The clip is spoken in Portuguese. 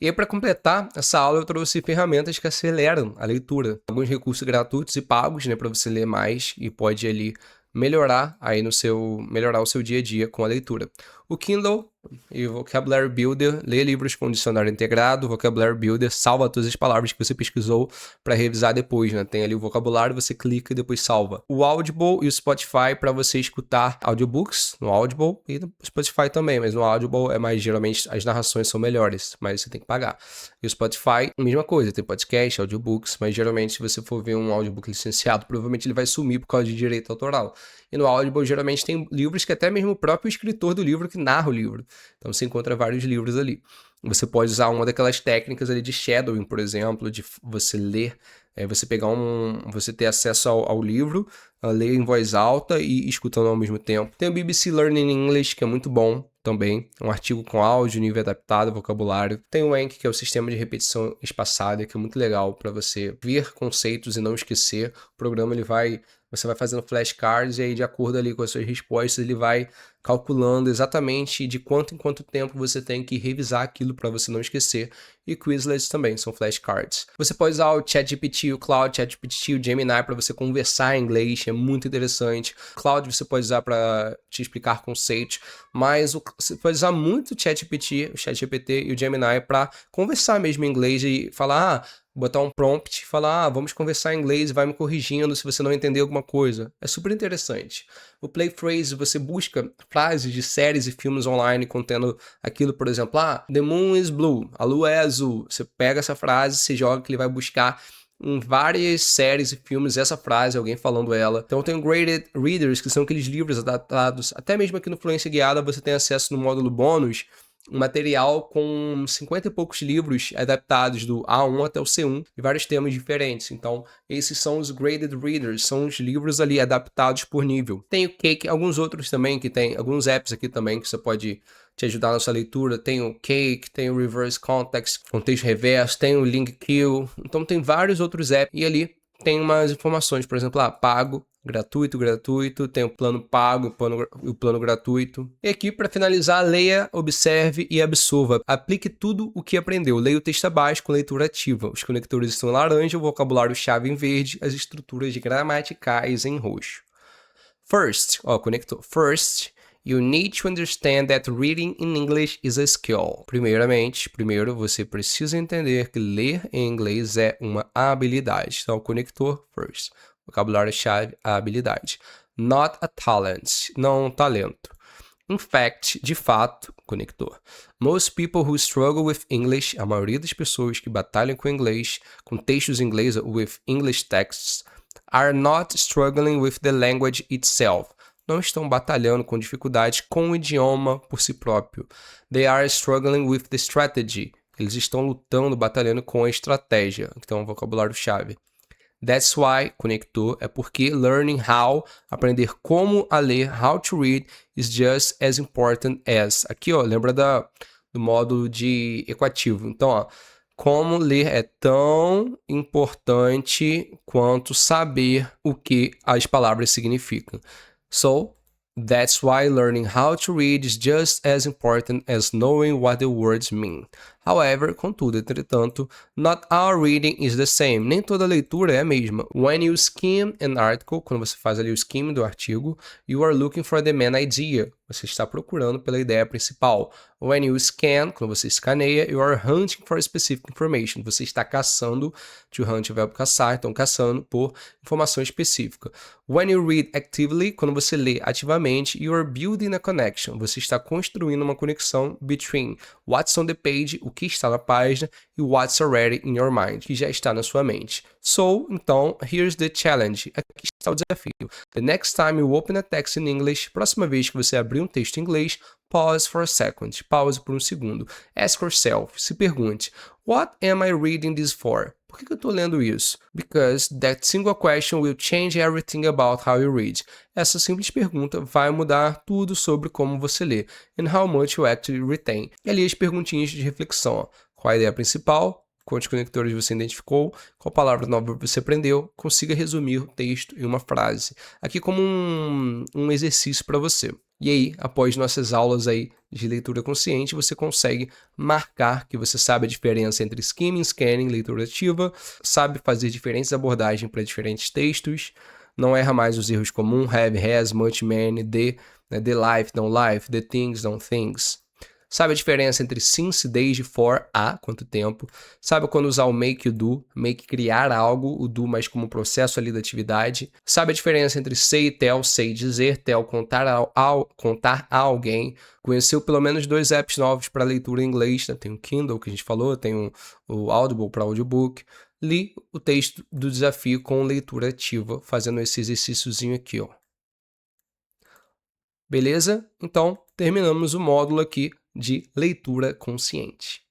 E aí, para completar essa aula, eu trouxe ferramentas que aceleram a leitura. Alguns recursos gratuitos e pagos, né, para você ler mais e pode ali melhorar o seu dia a dia com a leitura. O Kindle e o Vocabulary Builder, lê livros com dicionário integrado. O Vocabulary Builder salva todas as palavras que você pesquisou para revisar depois, né? Tem ali o vocabulário, você clica e depois salva. O Audible e o Spotify para você escutar audiobooks no Audible e no Spotify também, mas no Audible é mais, geralmente as narrações são melhores, mas você tem que pagar. E o Spotify, mesma coisa, tem podcast, audiobooks, mas geralmente se você for ver um audiobook licenciado, provavelmente ele vai sumir por causa de direito autoral. E no Audible geralmente tem livros que até mesmo o próprio escritor do livro que narra o livro. Então você encontra vários livros ali. Você pode usar uma daquelas técnicas ali de shadowing, por exemplo, de você ler, você pegar você ter acesso ao livro, ler em voz alta e escutando ao mesmo tempo. Tem o BBC Learning English, que é muito bom também, um artigo com áudio, nível adaptado, vocabulário. Tem o Anki, que é o sistema de repetição espaçada, que é muito legal para você ver conceitos e não esquecer. O programa você vai fazendo flashcards e aí de acordo ali com as suas respostas ele vai calculando exatamente de quanto em quanto tempo você tem que revisar aquilo para você não esquecer. E Quizlets também são flashcards. Você pode usar o ChatGPT, o Claude, ChatGPT, o Gemini para você conversar em inglês, é muito interessante. Claude você pode usar para te explicar conceitos, mas você pode usar muito o ChatGPT e o Gemini para conversar mesmo em inglês e falar, botar um prompt e falar, vamos conversar em inglês e vai me corrigindo se você não entender alguma coisa. É super interessante. O Play Phrase, você busca frases de séries e filmes online contendo aquilo, por exemplo, The moon is blue, a lua é azul. Você pega essa frase, você joga que ele vai buscar em várias séries e filmes essa frase, alguém falando ela. Então tem o Graded Readers, que são aqueles livros adaptados, até mesmo aqui no Fluência Guiada você tem acesso no módulo bônus, um material com 50 e poucos livros adaptados do A1 até o C1 de vários temas diferentes. Então, esses são os Graded Readers, são os livros ali adaptados por nível. Tem o Cake, alguns outros também, que tem alguns apps aqui também que você pode te ajudar na sua leitura. Tem o Cake, tem o Reverse Context, contexto reverso, tem o Link Kill. Então, tem vários outros apps e ali tem umas informações, por exemplo, pago, gratuito, tem o plano pago e o plano gratuito. E aqui, para finalizar, leia, observe e absorva. Aplique tudo o que aprendeu. Leia o texto abaixo com leitura ativa. Os conectores estão em laranja, o vocabulário-chave em verde, as estruturas gramaticais em roxo. Conector. First, you need to understand that reading in English is a skill. Primeiro você precisa entender que ler em inglês é uma habilidade. Então, conector, first. Vocabulário-chave, a habilidade. Not a talent, não um talento. In fact, de fato, conector. Most people who struggle with English, a maioria das pessoas que batalham com inglês, com textos em inglês, with English texts, are not struggling with the language itself. Não estão batalhando com dificuldades com o idioma por si próprio. They are struggling with the strategy. Eles estão lutando, batalhando com a estratégia. Então, vocabulário-chave. That's why, conector, é porque learning how, aprender como a ler, how to read, is just as important as. Aqui, lembra do módulo de equativo. Então, como ler é tão importante quanto saber o que as palavras significam. So, that's why learning how to read is just as important as knowing what the words mean. However, contudo, entretanto, not all reading is the same. Nem toda leitura é a mesma. When you skim an article, quando você faz ali o skim do artigo, you are looking for the main idea. Você está procurando pela ideia principal. When you scan, quando você escaneia, you are hunting for specific information. Você está caçando, to hunt é o verbo caçar, então caçando por informação específica. When you read actively, quando você lê ativamente, you are building a connection. Você está construindo uma conexão between what's on the page, o que está na página, e what's already in your mind, que já está na sua mente. So, então, here's the challenge. Aqui está o desafio. The next time you open a text in English, próxima vez que você abrir um texto em inglês, pause for a second. Pause por um segundo. Ask yourself. Se pergunte. What am I reading this for? Por que eu estou lendo isso? Because that single question will change everything about how you read. Essa simples pergunta vai mudar tudo sobre como você lê. And how much you actually retain. E ali as perguntinhas de reflexão. Qual a ideia principal? quantos conectores você identificou, qual palavra nova você aprendeu, consiga resumir o texto em uma frase. Aqui como um exercício para você. E aí, após nossas aulas aí de leitura consciente, você consegue marcar que você sabe a diferença entre skimming, scanning, leitura ativa, sabe fazer diferentes abordagens para diferentes textos, não erra mais os erros comuns, have, has, much, many, the, né, the life, don't life, the things, don't things. Sabe a diferença entre since, desde, for, há, quanto tempo. Sabe quando usar o make e o do. Make, criar algo, o do mais como processo ali da atividade. Sabe a diferença entre say e tell, say, dizer, tell, contar a alguém. Conheceu pelo menos 2 apps novos para leitura em inglês, né? Tem o Kindle, que a gente falou, tem o Audible para audiobook. Li o texto do desafio com leitura ativa, fazendo esse exercíciozinho aqui, ó. Beleza? Então, terminamos o módulo aqui de leitura consciente.